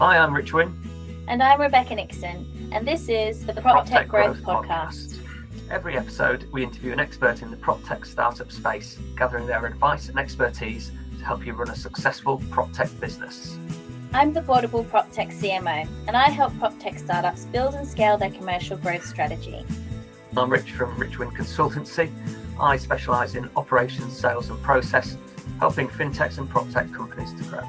Hi, I'm Rich Wynn. And I'm Rebecca Nixon, and this is the PropTech Growth Podcast. Every episode, we interview an expert in the PropTech startup space, gathering their advice and expertise to help you run a successful PropTech business. I'm the Portable PropTech CMO, and I help PropTech startups build and scale their commercial growth strategy. I'm Rich from Rich Wynn Consultancy. I specialise in operations, sales and process, helping fintechs and PropTech companies to grow.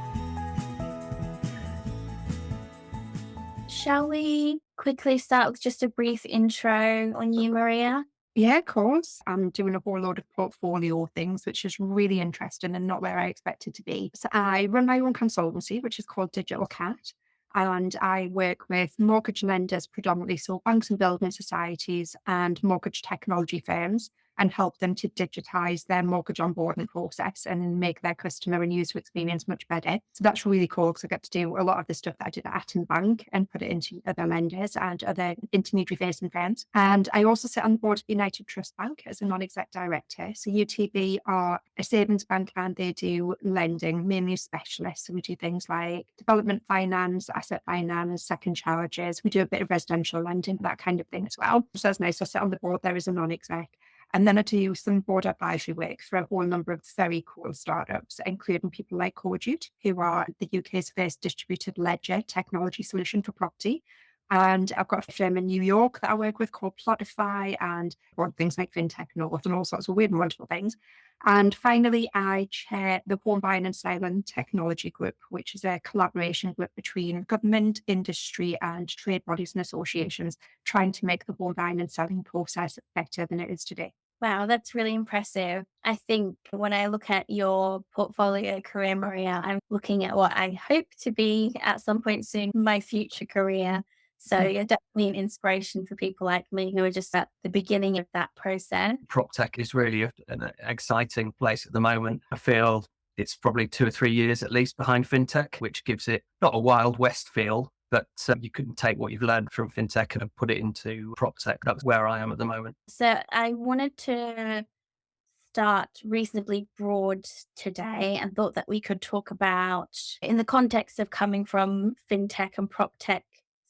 Shall we quickly start with just a brief intro on you, Maria? Yeah, of course. I'm doing a whole load of portfolio things, which is really interesting and not where I expected to be. So I run my own consultancy, which is called Digital Cat. And I work with mortgage lenders predominantly, so banks and building societies and mortgage technology firms, and help them to digitize their mortgage onboarding process and make their customer and user experience much better. So that's really cool because I get to do a lot of the stuff that I did at Bank and put it into other lenders and other intermediary facing firms. And I also sit on the board of United Trust Bank as a non-exec director. So UTB are a savings bank and they do lending, mainly specialists. So we do things like development finance, asset finance, second charges. We do a bit of residential lending, that kind of thing as well. So that's nice. I sit on the board there as a non-exec. And then I do some board advisory work for a whole number of very cool startups, including people like Cojute, who are the UK's first distributed ledger technology solution for property. And I've got a firm in New York that I work with called Plotify and things like FinTech North and all sorts of weird and wonderful things. And finally, I chair the Home Buying and Selling Technology Group, which is a collaboration group between government, industry and trade bodies and associations, trying to make the home buying and selling process better than it is today. Wow, that's really impressive. I think when I look at your portfolio career, Maria, I'm looking at what I hope to be at some point soon, my future career. So you're definitely an inspiration for people like me who are just at the beginning of that process. PropTech is really an exciting place at the moment. I feel it's probably 2 or 3 years at least behind fintech, which gives it not a Wild West feel, but you can take what you've learned from fintech and put it into PropTech. That's where I am at the moment. So I wanted to start reasonably broad today and thought that we could talk about, in the context of coming from fintech and PropTech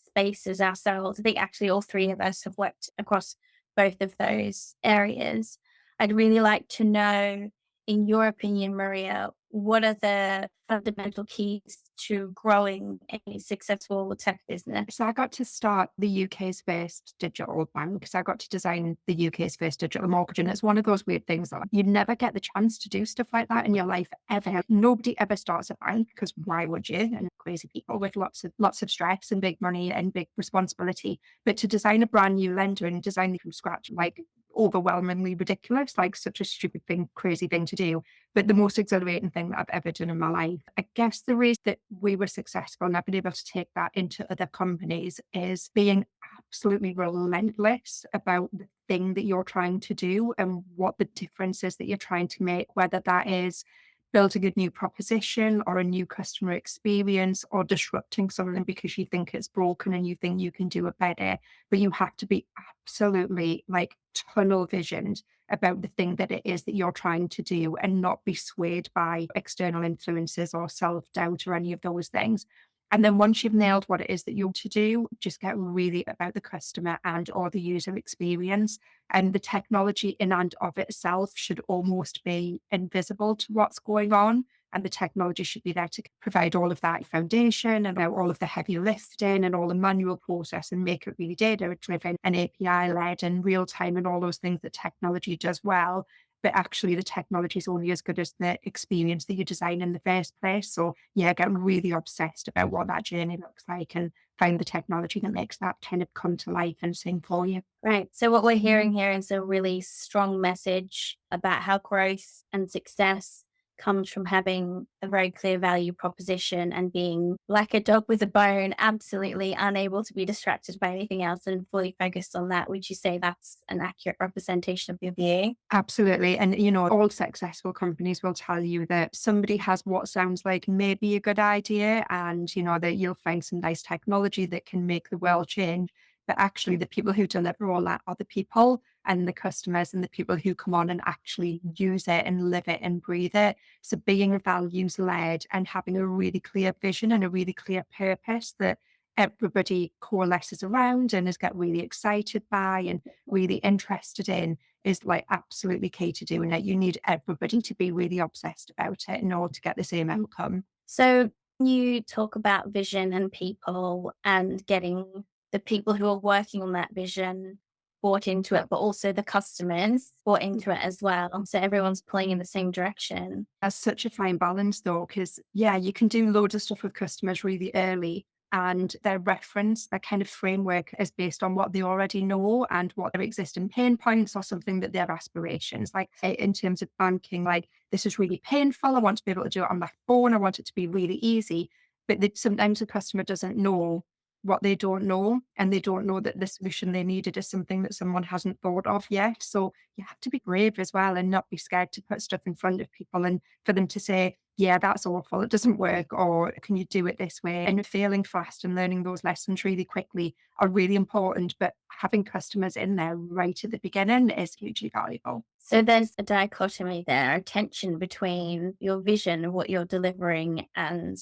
spaces ourselves, I think actually all three of us have worked across both of those areas. I'd really like to know, in your opinion, Maria, what are the fundamental keys to growing a successful tech business? So I got to start the UK's first digital bank. So I got to design the UK's first digital mortgage. And it's one of those weird things that you never get the chance to do stuff like that in your life ever. Nobody ever starts a bank because why would you? And crazy people with lots of stress and big money and big responsibility. But to design a brand new lender and design it from scratch, like overwhelmingly ridiculous, like such a stupid thing, crazy thing to do, but the most exhilarating thing that I've ever done in my life. I guess the reason that we were successful and I've been able to take that into other companies is being absolutely relentless about the thing that you're trying to do and what the difference is that you're trying to make, whether that is building a new proposition or a new customer experience or disrupting something because you think it's broken and you think you can do it better. But you have to be absolutely like tunnel visioned about the thing that it is that you're trying to do and not be swayed by external influences or self-doubt or any of those things. And then once you've nailed what it is that you want to do, just get really about the customer and or the user experience. And the technology in and of itself should almost be invisible to what's going on. And the technology should be there to provide all of that foundation and all of the heavy lifting and all the manual process and make it really data-driven and API-led and real-time and all those things that technology does well. But actually the technology is only as good as the experience that you design in the first place. So yeah, get really obsessed about what that journey looks like and find the technology that makes that kind of come to life and sing for you. Right. So what we're hearing here is a really strong message about how growth and success comes from having a very clear value proposition and being like a dog with a bone, absolutely unable to be distracted by anything else and fully focused on that. Would you say that's an accurate representation of your view? Absolutely. And, you know, all successful companies will tell you that somebody has what sounds like maybe a good idea and, you know, that you'll find some nice technology that can make the world change. But actually, the people who deliver all that are the people. and the customers and the people who come on and actually use it and live it and breathe it. So being values led and having a really clear vision and a really clear purpose that everybody coalesces around and is get really excited by and really interested in is like absolutely key to doing it. You need everybody to be really obsessed about it in order to get the same outcome. So you talk about vision and people and getting the people who are working on that vision bought into it, but also the customers bought into it as well. So everyone's pulling in the same direction. That's such a fine balance though, because yeah, you can do loads of stuff with customers really early and their reference, their kind of framework is based on what they already know and what their existing pain points or something that their aspirations. Like in terms of banking, like this is really painful. I want to be able to do it on my phone. I want it to be really easy. But sometimes the customer doesn't know what they don't know, and they don't know that the solution they needed is something that someone hasn't thought of yet. So you have to be brave as well and not be scared to put stuff in front of people and for them to say, yeah, that's awful, it doesn't work, or can you do it this way? And failing fast and learning those lessons really quickly are really important. But having customers in there right at the beginning is hugely valuable. So there's a dichotomy there, a tension between your vision of what you're delivering and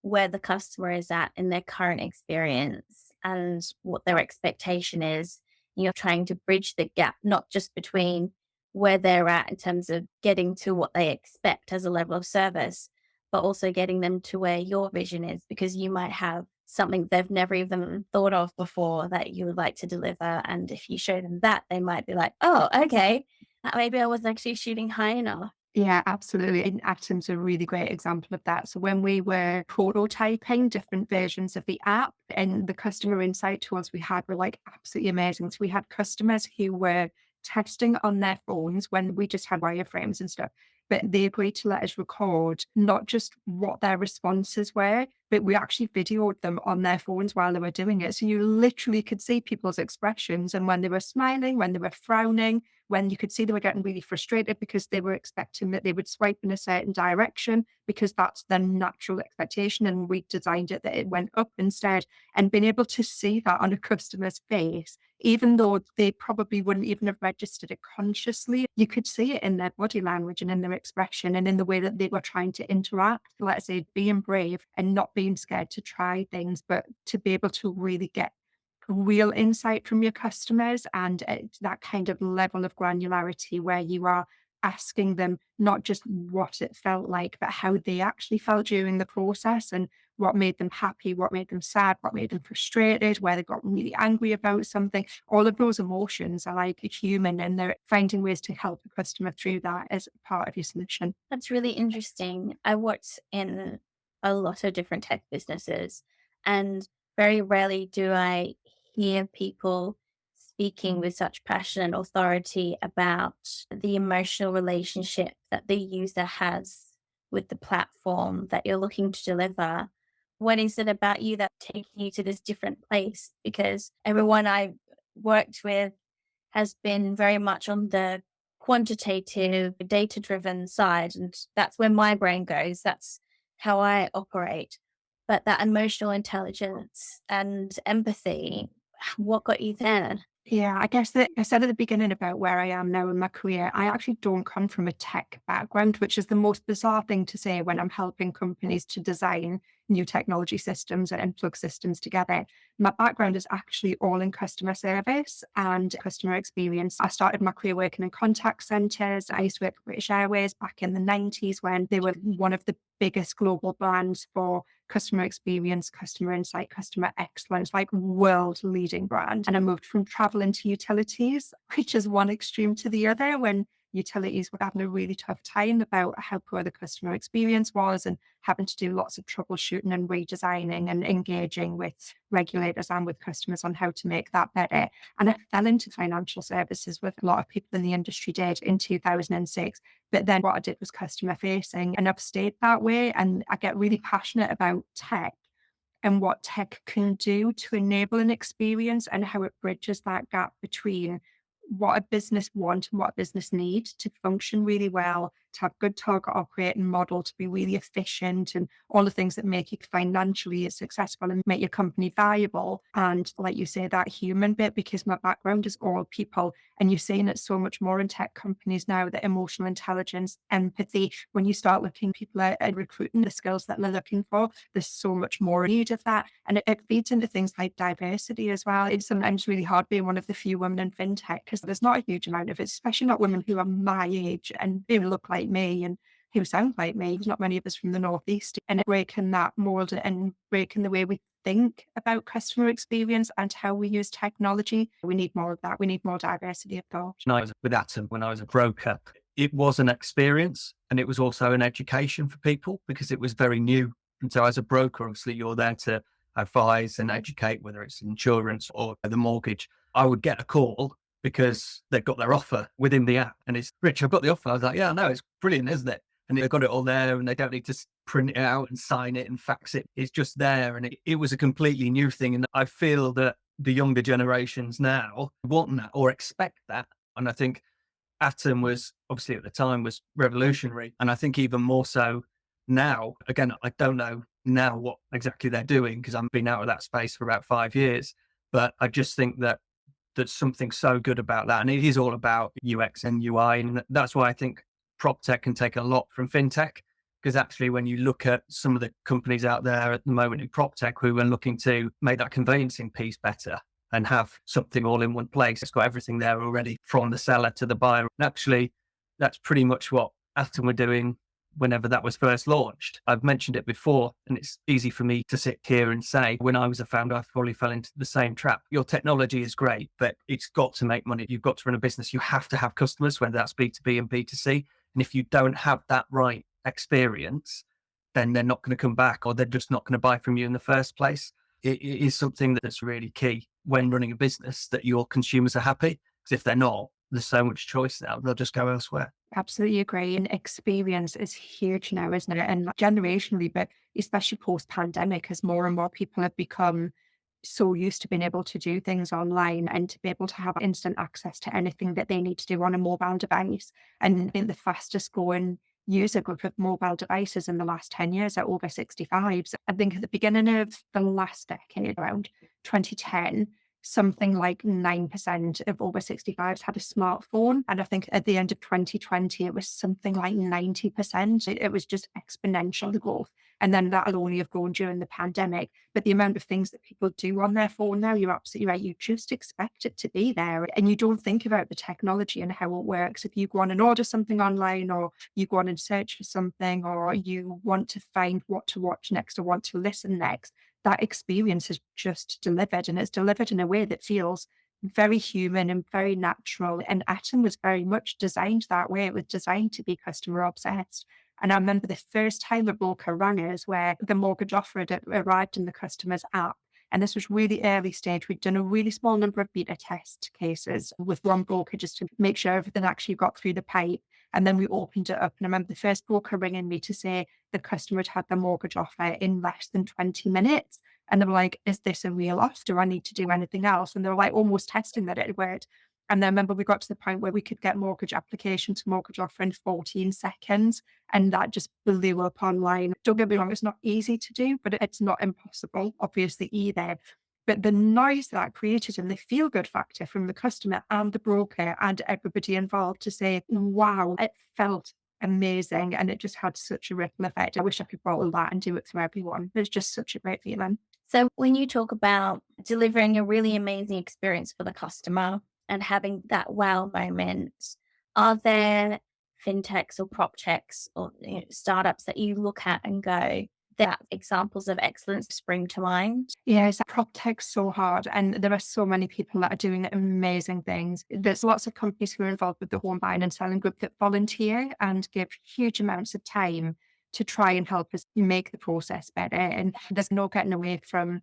where the customer is at in their current experience and what their expectation is. You're trying to bridge the gap, not just between where they're at in terms of getting to what they expect as a level of service, but also getting them to where your vision is, because you might have something they've never even thought of before that you would like to deliver. And if you show them that, they might be like, oh, okay, maybe I wasn't actually shooting high enough. Yeah, absolutely. And Atom's a really great example of that. So when we were prototyping different versions of the app and the customer insight tools we had were like absolutely amazing. So we had customers who were testing on their phones when we just had wireframes and stuff, but they agreed to let us record not just what their responses were, but we actually videoed them on their phones while they were doing it. So you literally could see people's expressions and when they were smiling, when they were frowning, when you could see they were getting really frustrated because they were expecting that they would swipe in a certain direction because that's their natural expectation. And we designed it that it went up instead. And being able to see that on a customer's face, even though they probably wouldn't even have registered it consciously, you could see it in their body language and in their expression and in the way that they were trying to interact. Let's say being brave and not being scared to try things, but to be able to really get real insight from your customers and that kind of level of granularity where you are asking them not just what it felt like, but how they actually felt during the process and what made them happy, what made them sad, what made them frustrated, where they got really angry about something. All of those emotions are like human and they're finding ways to help the customer through that as part of your solution. That's really interesting. I worked in a lot of different tech businesses, and very rarely do I hear people speaking with such passion and authority about the emotional relationship that the user has with the platform that you're looking to deliver. When is it about you that's taking you to this different place? Because everyone I've worked with has been very much on the quantitative, data driven side. And that's where my brain goes. That's how I operate. But that emotional intelligence and empathy, what got you there? Yeah, I guess that I said at the beginning about where I am now in my career. I actually don't come from a tech background, which is the most bizarre thing to say when I'm helping companies to design new technology systems and plug systems together. My background is actually all in customer service and customer experience. I started my career working in contact centers. I used to work for British Airways back in the 90s when they were one of the biggest global brands for customer experience, customer insight, customer excellence, like world leading brand. And I moved from travel into utilities, which is one extreme to the other when utilities were having a really tough time about how poor the customer experience was and having to do lots of troubleshooting and redesigning and engaging with regulators and with customers on how to make that better. And I fell into financial services with a lot of people in the industry did in 2006. But then what I did was customer facing and I've stayed that way. And I get really passionate about tech and what tech can do to enable an experience and how it bridges that gap between what a business wants and what a business needs to function really well, to have good target operating model, to be really efficient, and all the things that make you financially successful and make your company valuable. And like you say, that human bit, because my background is all people, and you're seeing it so much more in tech companies now, that emotional intelligence, empathy, when you start looking, people are recruiting the skills that they're looking for, there's so much more need of that. And it feeds into things like diversity as well. It's sometimes really hard being one of the few women in fintech because there's not a huge amount of it, especially not women who are my age and who look like me and who sound like me. There's not many of us from the Northeast. And breaking that mold and breaking the way we think about customer experience and how we use technology, we need more of that. We need more diversity of thought. When I was with Atom, when I was a broker, it was an experience and it was also an education for people because it was very new. And so as a broker, obviously you're there to advise and educate, whether it's insurance or the mortgage. I would get a call because they've got their offer within the app and it's, Rich, I've got the offer. I was like, yeah, no, it's brilliant, isn't it? And they've got it all there and they don't need to print it out and sign it and fax it. It's just there. And it was a completely new thing. And I feel that the younger generations now want that or expect that. And I think Atom was obviously at the time was revolutionary. And I think even more so now, again, I don't know now what exactly they're doing because I've been out of that space for about 5 years. But I just think that there's something so good about that. And it is all about UX and UI. And that's why I think PropTech can take a lot from FinTech. Because actually, when you look at some of the companies out there at the moment in PropTech who are looking to make that conveyancing piece better and have something all in one place, it's got everything there already from the seller to the buyer. And actually, that's pretty much what Atom were doing whenever that was first launched. I've mentioned it before, and it's easy for me to sit here and say, when I was a founder, I probably fell into the same trap. Your technology is great, but it's got to make money. You've got to run a business. You have to have customers, whether that's B2B and B2C. And if you don't have that right experience, then they're not going to come back or they're just not going to buy from you in the first place. It is something that's really key when running a business, that your consumers are happy. Because if they're not, there's so much choice now, they'll just go elsewhere. Absolutely agree. And experience is huge now, isn't it? And generationally, but especially post-pandemic, as more and more people have become so used to being able to do things online and to be able to have instant access to anything that they need to do on a mobile device. And I think the fastest growing user group of mobile devices in the last 10 years are over 65s. I think at the beginning of the last decade, around 2010, something like 9% of over 65s had a smartphone. And I think at the end of 2020, it was something like 90%. It was just exponential growth. And then that'll only have grown during the pandemic. But the amount of things that people do on their phone now, you're absolutely right. You just expect it to be there. And you don't think about the technology and how it works. If you go on and order something online, or you go on and search for something, or you want to find what to watch next or want to listen next, that experience is just delivered, and it's delivered in a way that feels very human and very natural. And Atom was very much designed that way. It was designed to be customer obsessed. And I remember the first time a broker rang us where the mortgage offer had arrived in the customer's app. And this was really early stage. We'd done a really small number of beta test cases with one broker just to make sure everything actually got through the pipe. And then we opened it up. And I remember the first broker ringing me to say the customer had had their mortgage offer in less than 20 minutes. And they were like, is this a real offer? Do I need to do anything else? And they were like almost testing that it worked. And then I remember we got to the point where we could get mortgage application to mortgage offer in 14 seconds. And that just blew up online. Don't get me wrong, it's not easy to do, but it's not impossible, obviously, either. But the noise that created and the feel-good factor from the customer and the broker and everybody involved to say, wow, it felt amazing. And it just had such a ripple effect. I wish I could bottle that and do it for everyone. It's just such a great feeling. So when you talk about delivering a really amazing experience for the customer and having that wow moment, are there fintechs or proptechs or startups that you look at and go, that examples of excellence spring to mind? Yes, PropTech's so hard, and there are so many people that are doing amazing things. There's lots of companies who are involved with the home buying and selling group that volunteer and give huge amounts of time to try and help us make the process better. And there's no getting away from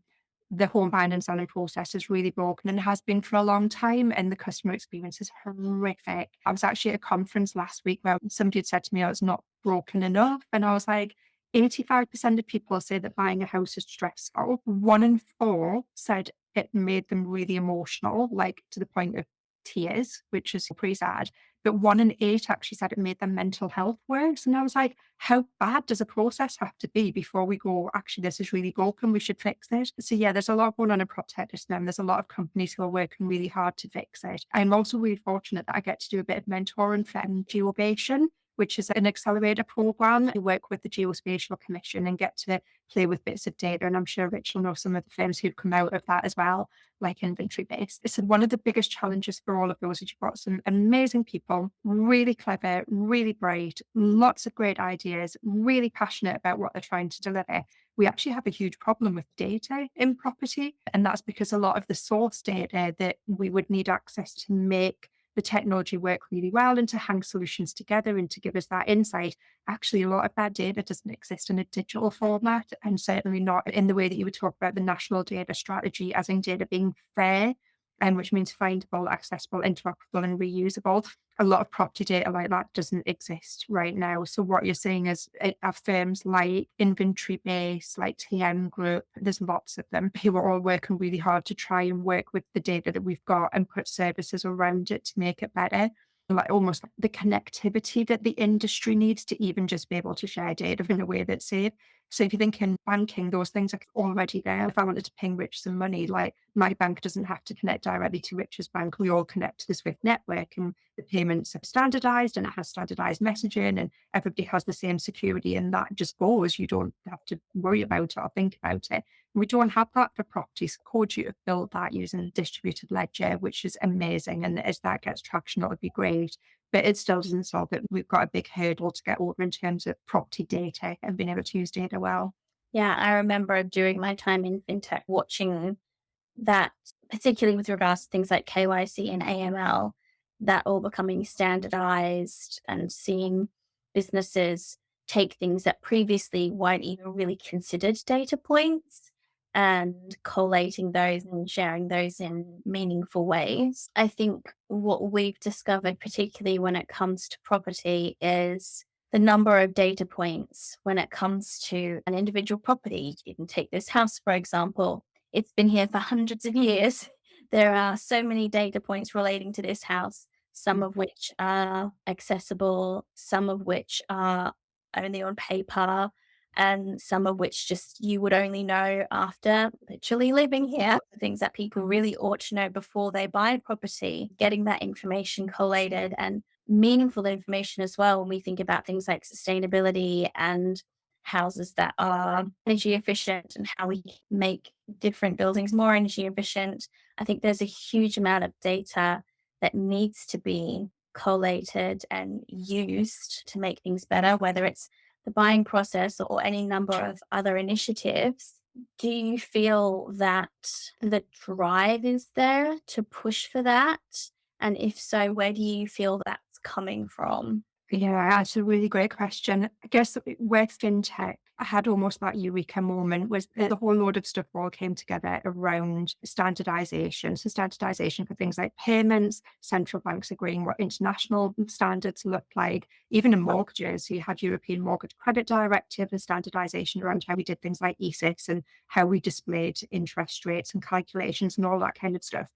the home buying and selling process is really broken and has been for a long time, and the customer experience is horrific. I was actually at a conference last week where somebody had said to me, oh, it's not broken enough. And I was like, 85% of people say that buying a house is stressful. 1 in 4 said it made them really emotional, like to the point of tears, which is pretty sad. but 1 in 8 actually said it made their mental health worse. And I was like, how bad does a process have to be before we go, actually, this is really broken, we should fix it? So yeah, there's a lot going on in PropTech just now. And there's a lot of companies who are working really hard to fix it. I'm also really fortunate that I get to do a bit of mentoring for Geobation, which is an accelerator program. I work with the Geospatial Commission and get to play with bits of data. And I'm sure Rich will know some of the firms who've come out of that as well, like inventory based. It's one of the biggest challenges for all of those is you've got some amazing people, really clever, really bright, lots of great ideas, really passionate about what they're trying to deliver. We actually have a huge problem with data in property. And that's because a lot of the source data that we would need access to make the technology work really well and to hang solutions together and to give us that insight. Actually, a lot of that data doesn't exist in a digital format, and certainly not in the way that you would talk about the national data strategy, as in data being fair, and which means findable, accessible, interoperable, and reusable. A lot of property data like that doesn't exist right now. So what you're seeing is firms like Inventory Base, like TM Group, there's lots of them who are all working really hard to try and work with the data that we've got and put services around it to make it better. Like almost the connectivity that the industry needs to even just be able to share data in a way that's safe. So if you think in banking, those things are already there. If I wanted to ping Rich some money, like my bank doesn't have to connect directly to Rich's bank. We all connect to the Swift network and the payments are standardized and it has standardized messaging and everybody has the same security and that just goes. You don't have to worry about it or think about it. We don't have that for properties. CodeU have built that using distributed ledger, which is amazing. And as that gets traction, it would be great. But it still doesn't solve it. We've got a big hurdle to get over in terms of property data and being able to use data well. Yeah, I remember during my time in fintech watching that, particularly with regards to things like KYC and AML, that all becoming standardized and seeing businesses take things that previously weren't even really considered data points and collating those and sharing those in meaningful ways. I think what we've discovered, particularly when it comes to property, is the number of data points when it comes to an individual property. You can take this house, for example. It's been here for hundreds of years. There are so many data points relating to this house, some of which are accessible, some of which are only on paper, and some of which just you would only know after literally living here. Things that people really ought to know before they buy a property, getting that information collated and meaningful information as well when we think about things like sustainability and houses that are energy efficient and how we make different buildings more energy efficient. I think there's a huge amount of data that needs to be collated and used to make things better, whether it's the buying process or any number of other initiatives. Do you feel that the drive is there to push for that? And if so, where do you feel that's coming from? Yeah, that's a really great question. I guess with fintech, I had almost that eureka moment was the whole load of stuff all came together around standardization. So standardization for things like payments, central banks agreeing what international standards look like, even in mortgages. So you had European Mortgage Credit Directive and standardization around how we did things like ESIS and how we displayed interest rates and calculations and all that kind of stuff.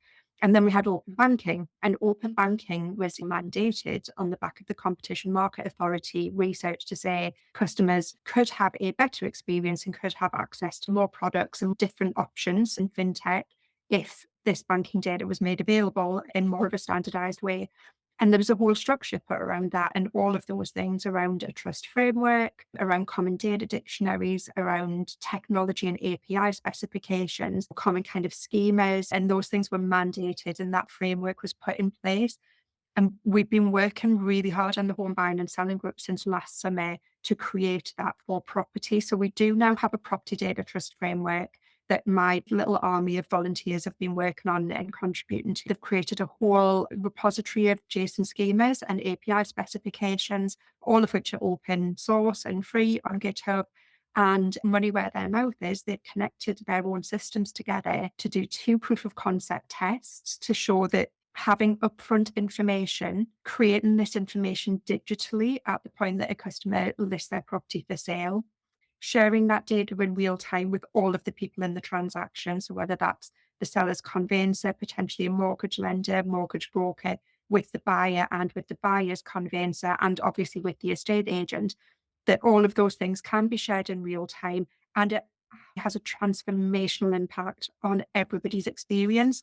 And then we had open banking, and open banking was mandated on the back of the Competition Market Authority research to say customers could have a better experience and could have access to more products and different options in fintech if this banking data was made available in more of a standardized way. And there was a whole structure put around that and all of those things around a trust framework, around common data dictionaries, around technology and API specifications, common kind of schemas, and those things were mandated and that framework was put in place. And we've been working really hard on the home buying and selling group since last summer to create that for property. So we do now have a property data trust framework that my little army of volunteers have been working on and contributing to. They've created a whole repository of JSON schemas and API specifications, all of which are open source and free on GitHub. And money where their mouth is, they've connected their own systems together to do 2 proof of concept tests to show that having upfront information, creating this information digitally at the point that a customer lists their property for sale, sharing that data in real time with all of the people in the transaction. So whether that's the seller's conveyancer, potentially a mortgage lender, mortgage broker, with the buyer and with the buyer's conveyancer and obviously with the estate agent, that all of those things can be shared in real time, and it has a transformational impact on everybody's experience.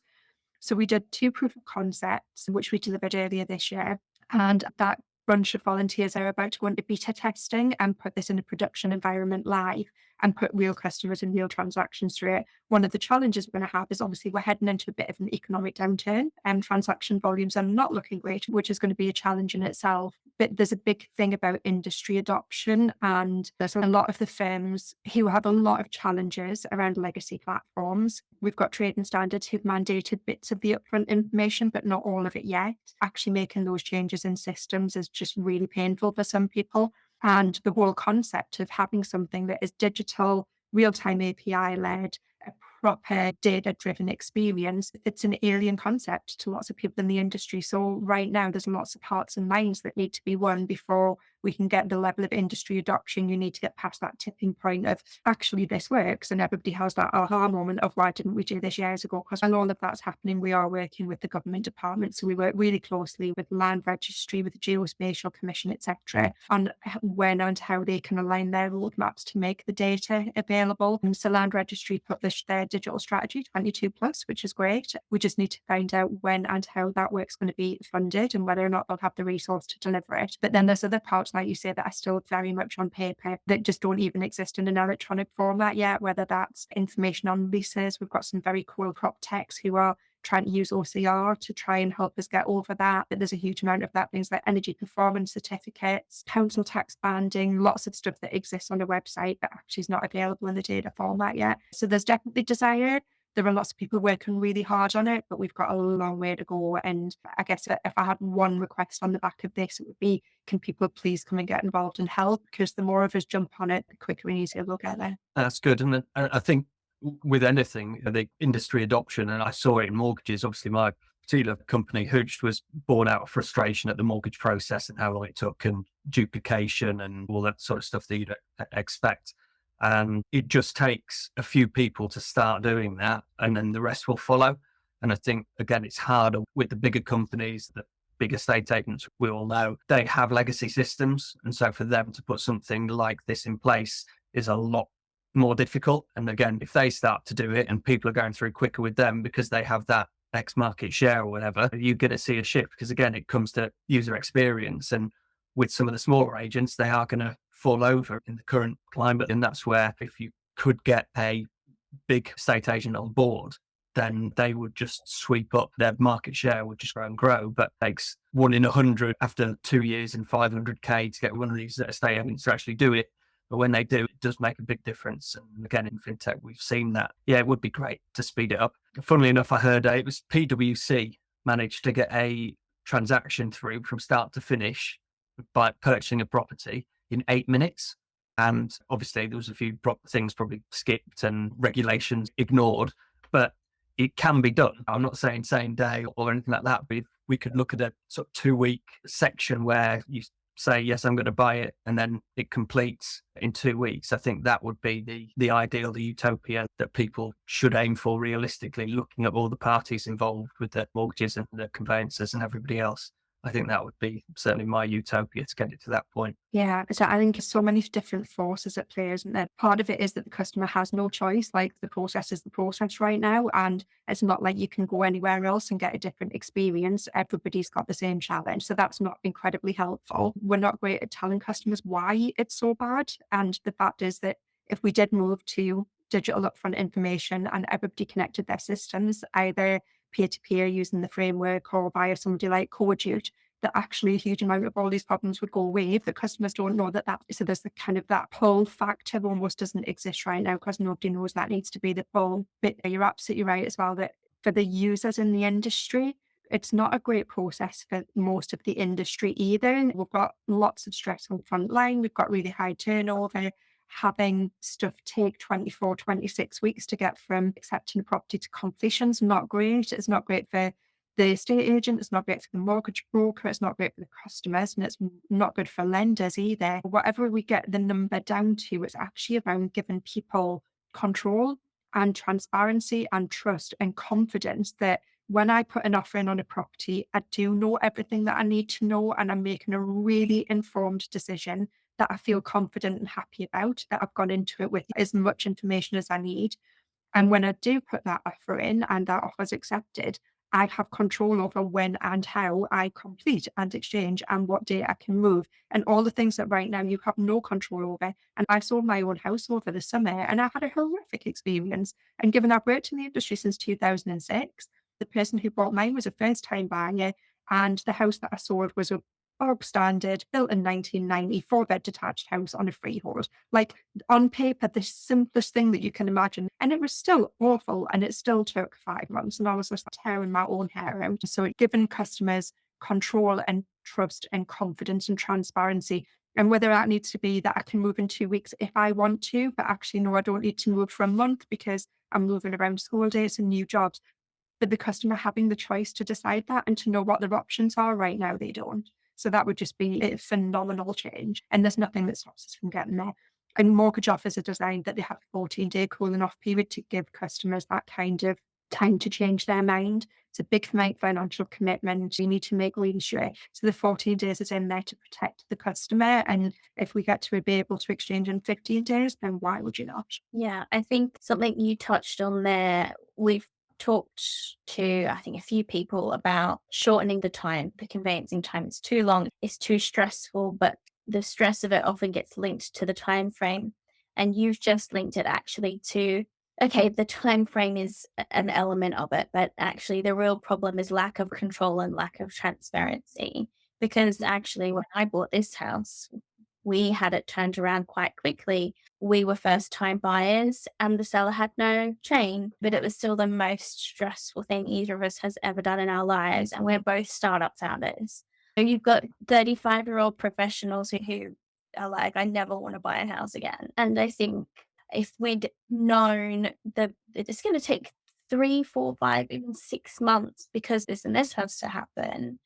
So we did 2 proof of concepts, which we delivered earlier this year, and that bunch of volunteers are about to go into beta testing and put this in a production environment live and put real customers and real transactions through it. One of the challenges we're going to have is obviously we're heading into a bit of an economic downturn and transaction volumes are not looking great, which is going to be a challenge in itself. But there's a big thing about industry adoption, and there's a lot of the firms who have a lot of challenges around legacy platforms. We've got trading standards who've mandated bits of the upfront information, but not all of it yet. Actually making those changes in systems is just really painful for some people. And the whole concept of having something that is digital, real-time API-led, a proper data-driven experience, it's an alien concept to lots of people in the industry. So right now, there's lots of hearts and minds that need to be won before we can get the level of industry adoption. You need to get past that tipping point of actually this works, and everybody has that aha moment of why didn't we do this years ago? Because while all of that's happening, we are working with the government department. So we work really closely with Land Registry, with the Geospatial Commission, etc., on when and how they can align their roadmaps to make the data available. And so Land Registry published their digital strategy 22 plus, which is great. We just need to find out when and how that work's going to be funded and whether or not they'll have the resource to deliver it. But then there's other parts, like you say, that are still very much on paper that just don't even exist in an electronic format yet, whether that's information on leases. We've got some very cool PropTechs who are trying to use OCR to try and help us get over that. But there's a huge amount of that, things like energy performance certificates, council tax banding, lots of stuff that exists on a website but actually is not available in the data format yet. So there's definitely desire. There are lots of people working really hard on it, but we've got a long way to go. And I guess if I had one request on the back of this, it would be, can people please come and get involved and help? Because the more of us jump on it, the quicker and easier we'll get there. That's good. And I think with anything, the industry adoption, and I saw it in mortgages, obviously my particular company, Hooch, was born out of frustration at the mortgage process and how long it took and duplication and all that sort of stuff that you'd expect. And it just takes a few people to start doing that, and then the rest will follow. And I think, again, it's harder with the bigger companies, the big estate agents, we all know, they have legacy systems. And so for them to put something like this in place is a lot more difficult. And again, if they start to do it and people are going through quicker with them because they have that X market share or whatever, you're going to see a shift, because again, it comes to user experience. And with some of the smaller agents, they are going to fall over in the current climate. And that's where, if you could get a big estate agent on board, then they would just sweep up, their market share would just grow and grow. But it takes 1 in 100 after 2 years and 500K to get one of these estate agents to actually do it. But when they do, it does make a big difference. And again, in fintech, we've seen that. Yeah, it would be great to speed it up. Funnily enough, I heard it was PwC managed to get a transaction through from start to finish by purchasing a property in 8 minutes. And obviously there was a few things probably skipped and regulations ignored, but it can be done. I'm not saying same day or anything like that, but if we could look at a sort of 2-week section where you say, yes, I'm going to buy it, and then it completes in 2 weeks. I think that would be the ideal, the utopia that people should aim for realistically, looking at all the parties involved with the mortgages and the conveyancers and everybody else. I think that would be certainly my utopia to get it to that point. Yeah, so I think there's so many different forces at play, isn't there? Part of it is that the customer has no choice. Like, the process is the process right now, and it's not like you can go anywhere else and get a different experience. Everybody's got the same challenge. So that's not incredibly helpful. We're not great at telling customers why it's so bad. And the fact is that if we did move to digital upfront information and everybody connected their systems, either peer-to-peer using the framework or via somebody like Codejute, that actually a huge amount of all these problems would go away if the customers don't know that. So there's the kind of that pull factor almost doesn't exist right now because nobody knows that needs to be the pull. But you're absolutely right as well that for the users in the industry, it's not a great process for most of the industry either. We've got lots of stress on the front line. We've got really high turnover. Having stuff take 24, 26 weeks to get from accepting a property to completion is not great. It's not great for the estate agent, it's not great for the mortgage broker, it's not great for the customers, and it's not good for lenders either. Whatever we get the number down to, it's actually around giving people control and transparency and trust and confidence that when I put an offer in on a property, I do know everything that I need to know, and I'm making a really informed decision that I feel confident and happy about, that I've gone into it with as much information as I need. And when I do put that offer in and that offer is accepted, I have control over when and how I complete and exchange and what day I can move and all the things that right now you have no control over. And I sold my own house over the summer and I had a horrific experience. And given I've worked in the industry since 2006, the person who bought mine was a first time buyer, and the house that I sold was a bog standard, built in 1990, 4-bed detached house on a freehold. Like, on paper, the simplest thing that you can imagine. And it was still awful, and it still took 5 months. And I was just tearing my own hair out. So it given customers control and trust and confidence and transparency. And whether that needs to be that I can move in 2 weeks if I want to, but actually, no, I don't need to move for a month because I'm moving around school days and new jobs. But the customer having the choice to decide that and to know what their options are right now, they don't. So that would just be a phenomenal change. And there's nothing that stops us from getting there. And mortgage offers are designed that they have a 14-day cooling off period to give customers that kind of time to change their mind. It's a big financial commitment. You need to make really sure. So the 14 days is in there to protect the customer. And if we get to be able to exchange in 15 days, then why would you not? Yeah, I think something you touched on there, we've talked to, I think, a few people about shortening the time, the conveyancing time. It's too long, it's too stressful, but the stress of it often gets linked to the time frame. And you've just linked it actually to, okay, the time frame is an element of it, but actually the real problem is lack of control and lack of transparency. Because actually, when I bought this house, we had it turned around quite quickly. We were first time buyers and the seller had no chain, but it was still the most stressful thing either of us has ever done in our lives. And we're both startup founders. So you've got 35-year-old professionals who are like, I never want to buy a house again. And I think if we'd known that it's going to take 3, 4, 5, even 6 months because this and this has to happen,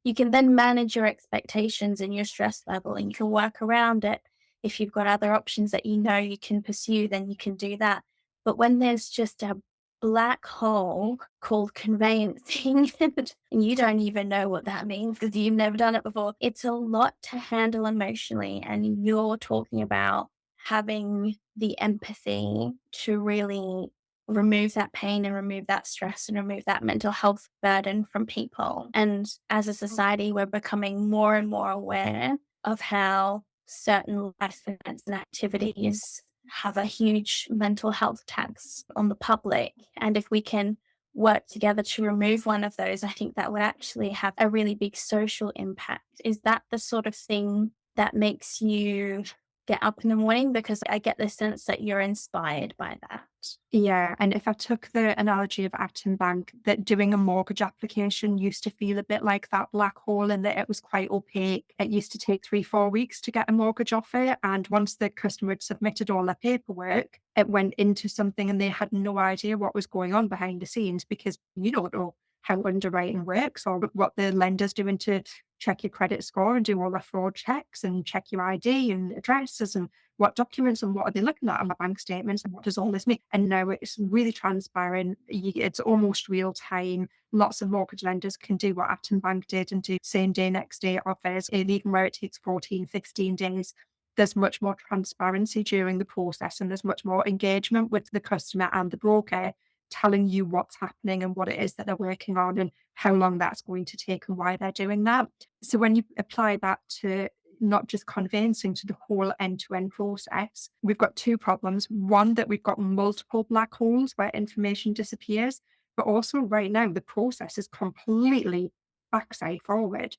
you can then manage your expectations and your stress level and you can work around it. If you've got other options that you know you can pursue, then you can do that. But when there's just a black hole called conveyancing and you don't even know what that means because you've never done it before, it's a lot to handle emotionally. And you're talking about having the empathy to really remove that pain and remove that stress and remove that mental health burden from people. And as a society, we're becoming more and more aware of how certain life events and activities have a huge mental health tax on the public. And if we can work together to remove one of those, I think that would actually have a really big social impact. Is that the sort of thing that makes you get up in the morning? Because I get the sense that you're inspired by that. Yeah, and if I took the analogy of Acton Bank, that doing a mortgage application used to feel a bit like that black hole in that it was quite opaque. It used to take 3, 4 weeks to get a mortgage offer. And once the customer had submitted all their paperwork, it went into something and they had no idea what was going on behind the scenes because you don't know how underwriting works or what the lender's doing to check your credit score and do all the fraud checks and check your ID and addresses and what documents and what are they looking at on my bank statements and what does all this mean? And now it's really transparent. It's almost real time. Lots of mortgage lenders can do what Acton Bank did and do same day, next day offers, and even where it takes 14, 15 days. There's much more transparency during the process and there's much more engagement with the customer and the broker telling you what's happening and what it is that they're working on and how long that's going to take and why they're doing that. So when you apply that to not just conveyancing, to the whole end-to-end process, we've got 2 problems. One, that we've got multiple black holes where information disappears, but also right now the process is completely backside forward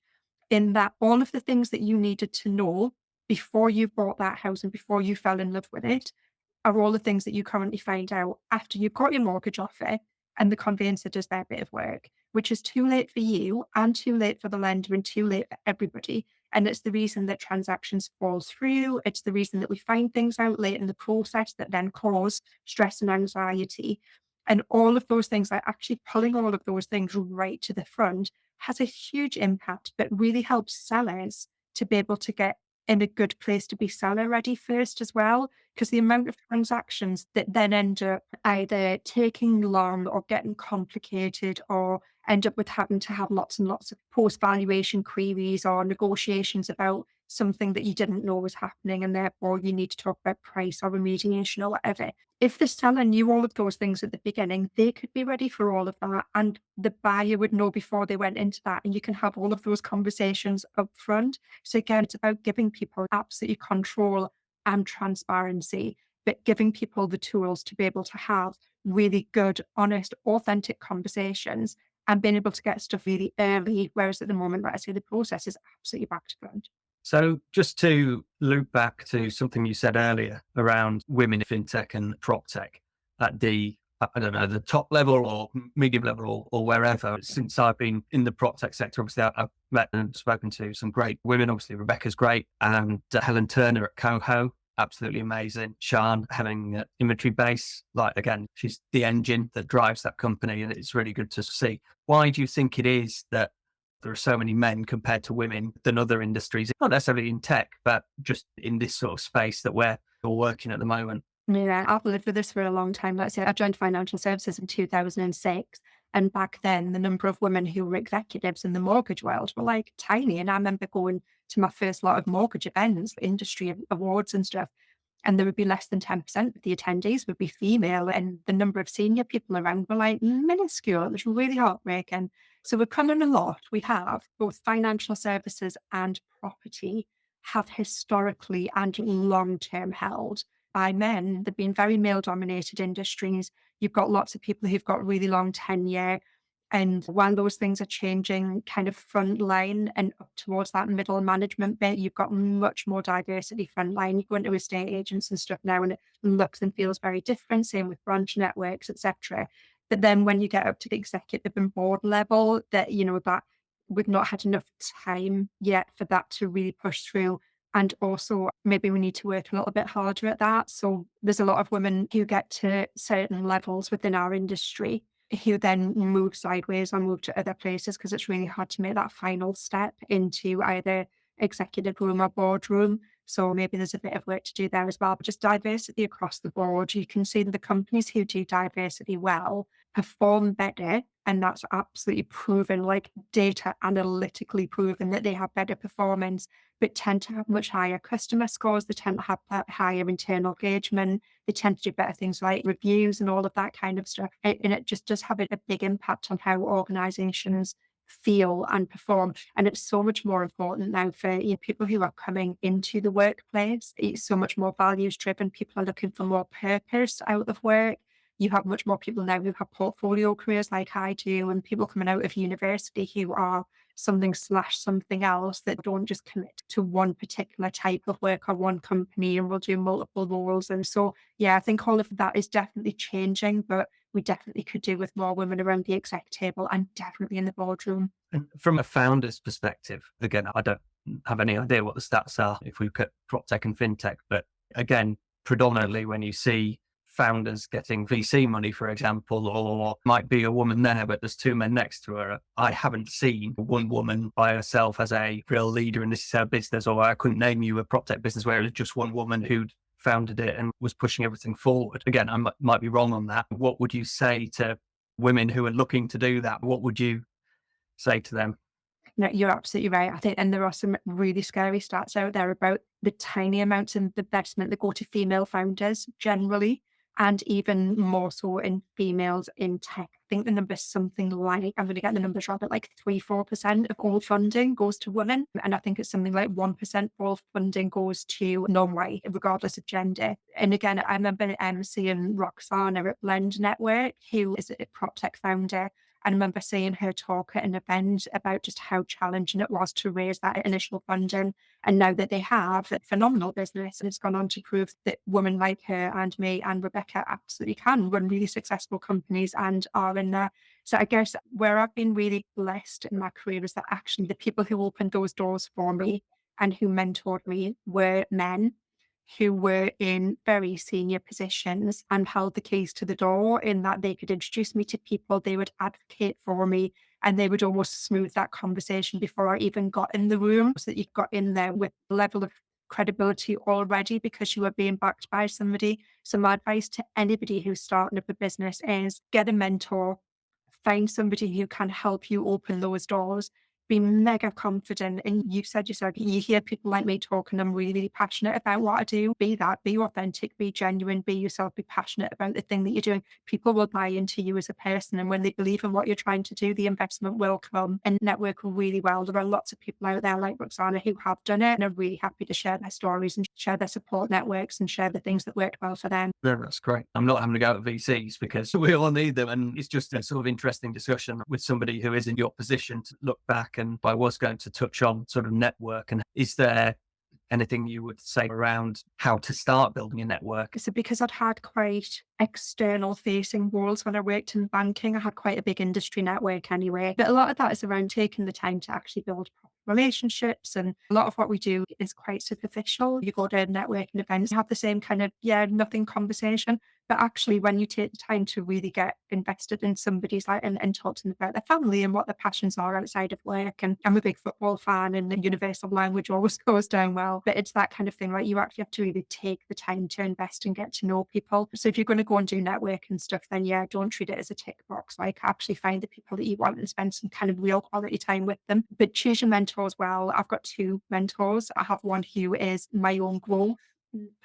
in that all of the things that you needed to know before you bought that house and before you fell in love with it are all the things that you currently find out after you've got your mortgage offer and the conveyancer does their bit of work, which is too late for you and too late for the lender and too late for everybody. And it's the reason that transactions fall through. It's the reason that we find things out late in the process that then cause stress and anxiety. And all of those things, like actually pulling all of those things right to the front, has a huge impact, but really helps sellers to be able to get in a good place to be seller ready first as well, because the amount of transactions that then end up either taking long or getting complicated, or end up with having to have lots and lots of post valuation queries or negotiations about something that you didn't know was happening, and therefore you need to talk about price or remediation or whatever. If the seller knew all of those things at the beginning, they could be ready for all of that, and the buyer would know before they went into that, and you can have all of those conversations up front. So again, it's about giving people absolutely control and transparency, but giving people the tools to be able to have really good, honest, authentic conversations and being able to get stuff really early. Whereas at the moment, like I say, the process is absolutely back to front. So just to loop back to something you said earlier around women in fintech and PropTech at the, I don't know, the top level or medium level or wherever. Since I've been in the PropTech sector, obviously I've met and spoken to some great women. Obviously Rebecca's great, and Helen Turner at Coho, absolutely amazing. Sian having inventory base, like again, she's the engine that drives that company, and it's really good to see. Why do you think it is that there are so many men compared to women than other industries, not necessarily in tech, but just in this sort of space that we're all working at the moment? Yeah, I've lived with this for a long time. Let's say I joined financial services in 2006. And back then, the number of women who were executives in the mortgage world were like tiny. And I remember going to my first lot of mortgage events, industry awards and stuff, and there would be less than 10% of the attendees would be female. And the number of senior people around were like minuscule. It was really heartbreaking. So we're coming a lot. We have both financial services and property have historically and long-term held by men. They've been very male-dominated industries. You've got lots of people who've got really long tenure. And while those things are changing kind of frontline and up towards that middle management bit, you've got much more diversity frontline. You go into estate agents and stuff now, and it looks and feels very different, same with branch networks, etc. But then when you get up to the executive and board level, that, that we've not had enough time yet for that to really push through. And also, maybe we need to work a little bit harder at that. So there's a lot of women who get to certain levels within our industry who then move sideways or move to other places because it's really hard to make that final step into either executive room or boardroom. So maybe there's a bit of work to do there as well. But just diversity across the board. You can see that the companies who do diversity well perform better. And that's absolutely proven, like data analytically proven, that they have better performance, but tend to have much higher customer scores. They tend to have that higher internal engagement. They tend to do better things like reviews and all of that kind of stuff. And it just does have a big impact on how organizations feel and perform. And it's so much more important now for people who are coming into the workplace. It's so much more values driven. People are looking for more purpose out of work. You have much more people now who have portfolio careers like I do, and people coming out of university who are something else, that don't just commit to one particular type of work or one company and will do multiple roles. And so, yeah, I think all of that is definitely changing, but we definitely could do with more women around the exec table and definitely in the boardroom. And from a founder's perspective, again, I don't have any idea what the stats are if we look at PropTech and FinTech, but again, predominantly when you see founders getting VC money, for example, or might be a woman there, but there's two men next to her. I haven't seen one woman by herself as a real leader and this is her business, or I couldn't name you a PropTech business where it was just one woman who'd founded it and was pushing everything forward. Again, I might be wrong on that. What would you say to women who are looking to do that? What would you say to them? No, you're absolutely right. I think, and there are some really scary stats out there about the tiny amounts of investment that go to female founders generally, and even more so in females in tech. I think the number is something like, I'm going to get the numbers wrong, but like 3-4% of all funding goes to women. And I think it's something like 1% of all funding goes to non-white, regardless of gender. And again, I remember seeing Roxana at Blend Network, who is a PropTech founder. I remember seeing her talk at an event about just how challenging it was to raise that initial funding. And now that they have a phenomenal business, and it's gone on to prove that women like her and me and Rebecca absolutely can run really successful companies and are in there. So I guess where I've been really blessed in my career is that actually the people who opened those doors for me and who mentored me were men who were in very senior positions and held the keys to the door, in that they could introduce me to people, they would advocate for me, and they would almost smooth that conversation before I even got in the room, so that you got in there with the level of credibility already because you are being backed by somebody. So my advice to anybody who's starting up a business is get a mentor, find somebody who can help you open those doors. Be mega confident. And you said yourself, you hear people like me talking, I'm really passionate about what I do. Be that, be authentic, be genuine, be yourself, be passionate about the thing that you're doing. People will buy into you as a person. And when they believe in what you're trying to do, the investment will come and network really well. There are lots of people out there like Roxana who have done it and are really happy to share their stories and share their support networks and share the things that worked well for them. Yeah, that's great. I'm not having to go at VCs because we all need them. And it's just a sort of interesting discussion with somebody who is in your position to look back. And I was going to touch on sort of network. And is there anything you would say around how to start building a network? So because I'd had quite external facing roles when I worked in banking, I had quite a big industry network anyway. But a lot of that is around taking the time to actually build relationships. And a lot of what we do is quite superficial. You go to networking events, you have the same kind of, nothing conversation. But actually, when you take the time to really get invested in somebody's life and talk to them about their family and what their passions are outside of work. And I'm a big football fan and the universal language always goes down well. But it's that kind of thing, right? You actually have to really take the time to invest and get to know people. So if you're going to go and do network and stuff, then don't treat it as a tick box. Like actually find the people that you want and spend some kind of real quality time with them. But choose your mentors well. I've got 2 mentors. I have one who is my own growth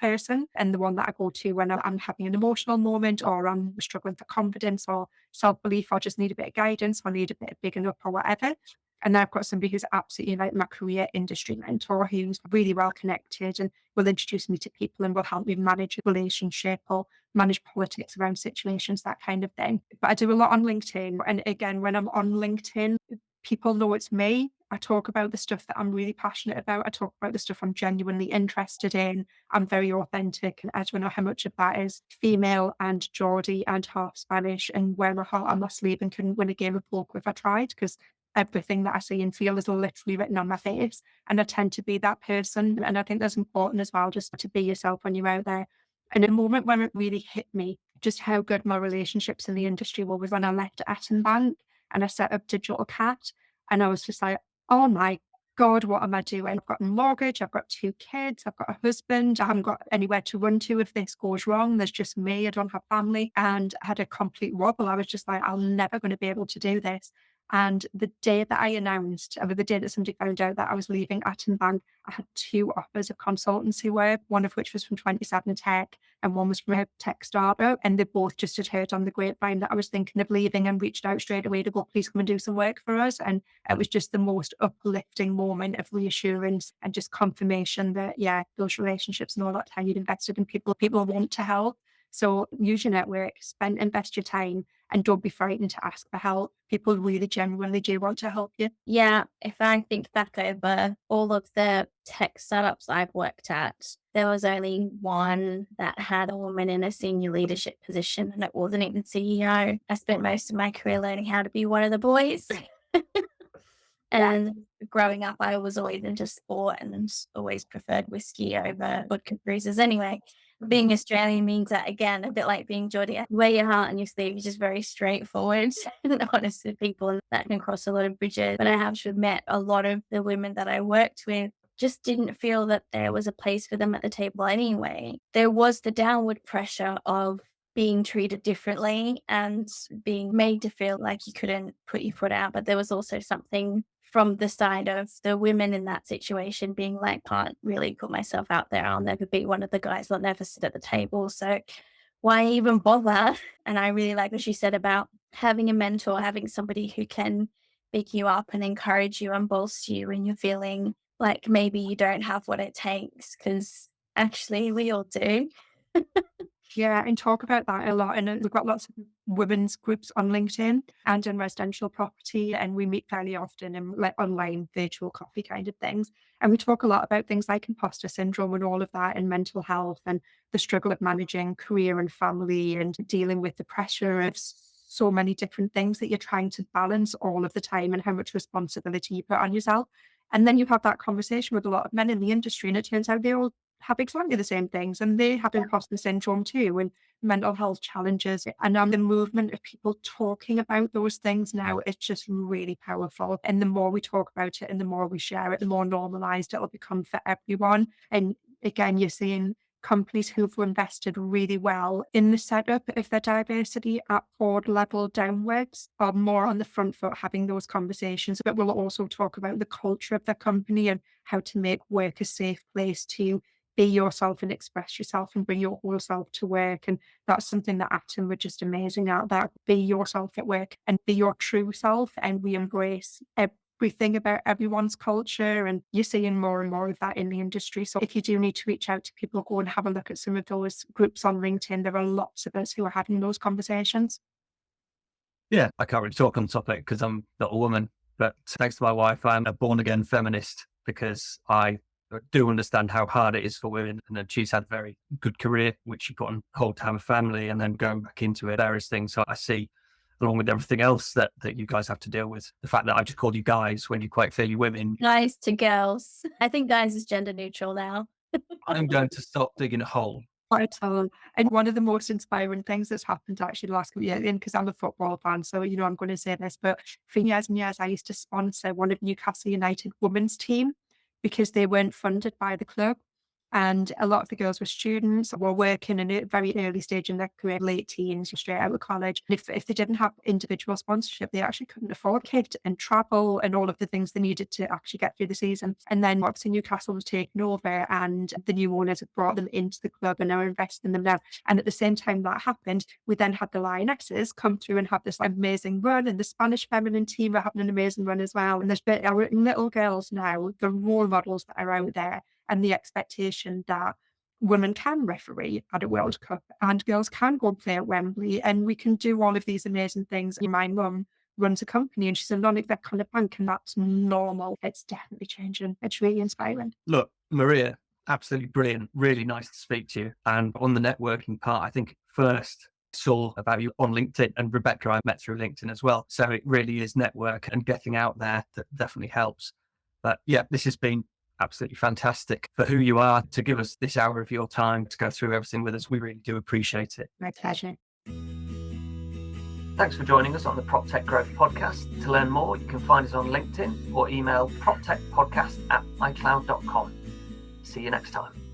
person and the one that I go to when I'm having an emotional moment or I'm struggling for confidence or self-belief or just need a bit of guidance or need a bit of bigging up or whatever. And then I've got somebody who's absolutely like my career industry mentor who's really well connected and will introduce me to people and will help me manage a relationship or manage politics around situations, that kind of thing. But I do a lot on LinkedIn. And again, when I'm on LinkedIn, people know it's me. I talk about the stuff that I'm really passionate about. I talk about the stuff I'm genuinely interested in. I'm very authentic. And I don't know how much of that is female and Geordie and half Spanish and wear my heart on my sleeve and couldn't win a game of poker if I tried because everything that I see and feel is literally written on my face. And I tend to be that person. And I think that's important as well, just to be yourself when you're out there. And a moment when it really hit me, just how good my relationships in the industry were was when I left Atom Bank and I set up Digital Cat. And I was just like, oh my God, what am I doing? I've got a mortgage, I've got 2 kids, I've got a husband, I haven't got anywhere to run to if this goes wrong. There's just me, I don't have family. And I had a complete wobble. I was just like, I'm never going to be able to do this. And the day that I announced, or the day that somebody found out that I was leaving Atom Bank, I had 2 offers of consultancy work, one of which was from 27 Tech and one was from a tech startup. And they both just had heard on the grapevine that I was thinking of leaving and reached out straight away to go, please come and do some work for us. And it was just the most uplifting moment of reassurance and just confirmation that, those relationships and all that time you'd invested in people want to help. So use your network, invest your time, and don't be frightened to ask for help. People really genuinely do want to help you. Yeah, if I think back over all of the tech startups I've worked at, there was only one that had a woman in a senior leadership position, and it wasn't even CEO. I spent most of my career learning how to be one of the boys. And growing up, I was always into sport and always preferred whiskey over vodka cruises anyway. Being Australian means that, again, a bit like being Geordie, wear your heart on your sleeve. You're just very straightforward and honest with people, and that can cross a lot of bridges. But I have met a lot of the women that I worked with just didn't feel that there was a place for them at the table anyway. There was the downward pressure of being treated differently and being made to feel like you couldn't put your foot out. But there was also something from the side of the women in that situation being like, can't really put myself out there. I'll never be one of the guys. I'll never sit at the table. So why even bother? And I really like what she said about having a mentor, having somebody who can pick you up and encourage you and bolster you when you're feeling like maybe you don't have what it takes, because actually we all do. Yeah, and talk about that a lot. And we've got lots of women's groups on LinkedIn and in residential property, and we meet fairly often in like online virtual coffee kind of things. And we talk a lot about things like imposter syndrome and all of that, and mental health and the struggle of managing career and family and dealing with the pressure of so many different things that you're trying to balance all of the time and how much responsibility you put on yourself. And then you have that conversation with a lot of men in the industry, and it turns out they all have exactly the same things, and they have imposter syndrome too, and mental health challenges. And the movement of people talking about those things now is just really powerful. And the more we talk about it and the more we share it, the more normalized it'll become for everyone. And again, you're seeing companies who've invested really well in the setup of their diversity at board level downwards are more on the front foot having those conversations. But we'll also talk about the culture of the company and how to make work a safe place to be yourself and express yourself and bring your whole self to work. And that's something that Acton were just amazing at, that be yourself at work and be your true self. And we embrace everything about everyone's culture, and you're seeing more and more of that in the industry. So if you do need to reach out to people, go and have a look at some of those groups on LinkedIn. There are lots of us who are having those conversations. Yeah, I can't really talk on the topic because I'm not a woman, but thanks to my wife, I'm a born again feminist because I do understand how hard it is for women, and that she's had a very good career, which she put on hold to have a family and then going back into it, various things. So I see, along with everything else that you guys have to deal with, the fact that I just called you guys when you're quite clearly women. Guys to girls. I think guys is gender neutral now. I'm going to stop digging a hole. And one of the most inspiring things that's happened actually the last couple of years, because I'm a football fan, so I'm going to say this, but for years and years, I used to sponsor one of Newcastle United women's team because they weren't funded by the club. And a lot of the girls were students, were working in a very early stage in their career, late teens, straight out of college. And if they didn't have individual sponsorship, they actually couldn't afford kit and travel and all of the things they needed to actually get through the season. And then obviously Newcastle was taken over and the new owners have brought them into the club and are investing in them now. And at the same time that happened, we then had the Lionesses come through and have this amazing run, and the Spanish feminine team are having an amazing run as well. And there's our little girls now, the role models that are out there, and the expectation that women can referee at a World Cup and girls can go and play at Wembley, and we can do all of these amazing things. My mum runs a company and she's a non-exec on a bank, and that's normal. It's definitely changing. It's really inspiring. Look, Maria, absolutely brilliant. Really nice to speak to you. And on the networking part, I think first saw about you on LinkedIn, and Rebecca I met through LinkedIn as well. So it really is network and getting out there that definitely helps. But yeah, this has been absolutely fantastic for who you are, to give us this hour of your time to go through everything with us. We really do appreciate it. My pleasure. Thanks for joining us on the PropTech Growth Podcast. To learn more, you can find us on LinkedIn or email proptechpodcast@icloud.com. See you next time.